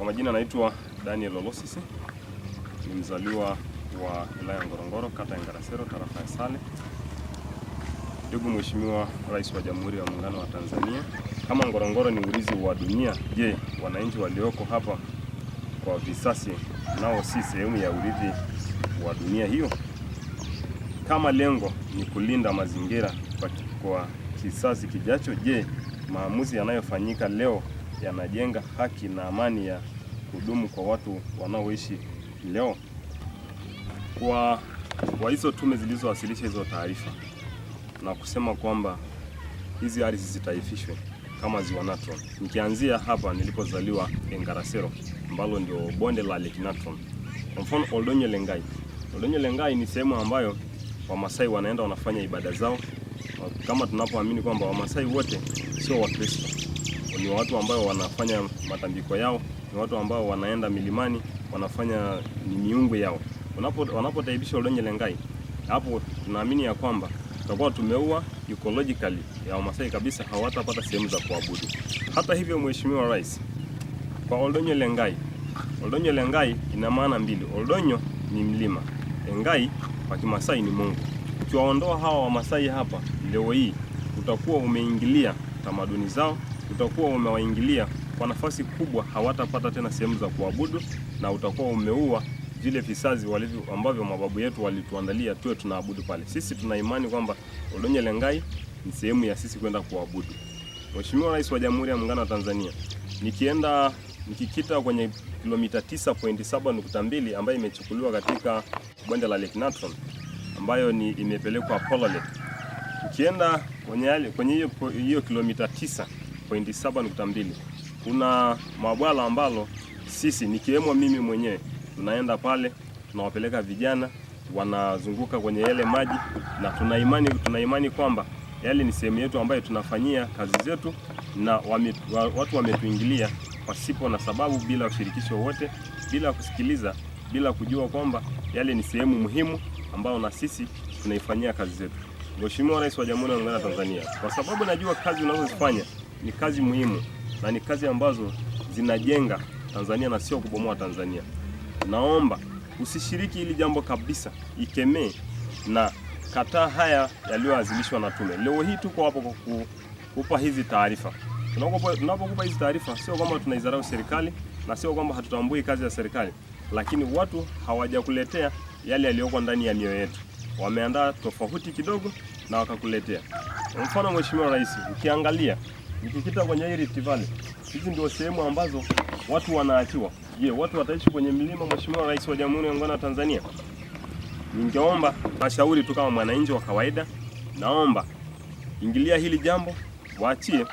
majina naitwa Daniel Olosisi, ni mzaliwa wa wilaya Ngorongoro, kata ya Ngarasero, tarafa ya Sale. Ndugu Mheshimiwa Rais wa Jamhuri ya Muungano wa Tanzania, kama Ngorongoro ni urithi wa dunia, je, wananchi walioko hapa kwa visasi nao si sehemu ya urithi wa dunia hiyo? Kama lengo ni kulinda mazingira kwa kisasi kijacho, je, maamuzi yanayofanyika leo yanajenga haki na amani ya kudumu kwa watu wanaoishi leo? Kwa hizo tume zilizowasilisha hizo taarifa na kusema kwamba hizi ardhi zitaifishwe kama ziwa Natron. Nikianzia hapa nilipozaliwa Ngarasero, ambalo ndio bonde la Lake Natron. Kwa mfano Oldonyo Lengai. Oldonyo Lengai ni sehemu ambayo Wamasai wanaenda wanafanya ibada zao. Kama tunapoamini kwamba Wamasai wote sio Wakristo. Ni watu ambao wanafanya matambiko yao, ni watu ambao wanaenda milimani, wanafanya miungu yao. Wanapotaibisha Oldonyo Lengai, hapo tunaamini ya kwamba tutakuwa tumeua ecologically ya Wamasai kabisa, hawatapata sehemu za kuabudu. Hata hivyo, Mheshimiwa Rais, kwa Oldonyo Lengai ina maana mbili. Oldonyo ni mlima, Lengai kwa Kimasai ni Mungu. Ukiwaondoa hawa Wamasai hapa leo hii, utakuwa umeingilia tamaduni zao, utakuwa umewaingilia kwa nafasi kubwa, hawatapata tena sehemu za kuabudu, na utakuwa umeua vile vizazi ambavyo mababu yetu walituandalia tuwe tunaabudu pale. Sisi tuna imani kwamba Oldonyo Lengai ni sehemu ya sisi kwenda kuabudu. Mheshimiwa Rais wa Jamhuri ya Muungano wa Tanzania, nikikita kwenye kilomita 9.7.2 ambayo imechukuliwa katika bonde la Lake Natron, ambayo imepelekwa Apollo Lake. Ukienda kwenye hiyo kilomita 9.7.2 kuna mabwala ambalo sisi nikiwemo mimi mwenyewe tunaenda pale, tunawapeleka vijana wanazunguka kwenye yale maji, na tuna imani kwamba yale ni sehemu yetu ambayo tunafanyia kazi zetu, na watu wametuingilia pasipo na sababu, bila ushirikisho wote, bila kusikiliza, bila kujua kwamba yale ni sehemu muhimu ambayo na sisi tunaifanyia kazi zetu. Mheshimiwa Rais wa Jamhuri ya Muungano wa Tanzania, kwa sababu najua kazi unazozifanya ni kazi muhimu na ni kazi ambazo zinajenga Tanzania na sio kubomoa Tanzania, naomba usishiriki hili jambo kabisa, ikemee na kataa haya yaliyoazimishwa na tume. Leo hii tuko hapo kukupa hizi taarifa. Tunapokupa hizi taarifa sio kwamba tunaidharau serikali na sio kwamba hatutambui kazi ya serikali, lakini watu hawajakuletea yale yaliyoko ndani ya mioyo yetu. Wameandaa tofauti kidogo na wakakuletea. Kwa mfano, Mheshimiwa Rais, ukiangalia nikikita kwenye hii Rift Valley, hizi ndio sehemu ambazo watu wanaachiwa. Je, watu wataishi kwenye milima? Mheshimiwa Rais wa Jamhuri ya Muungano wa Tanzania, ningeomba mashauri tu kama mwananchi wa kawaida, naomba ingilia hili jambo, waachie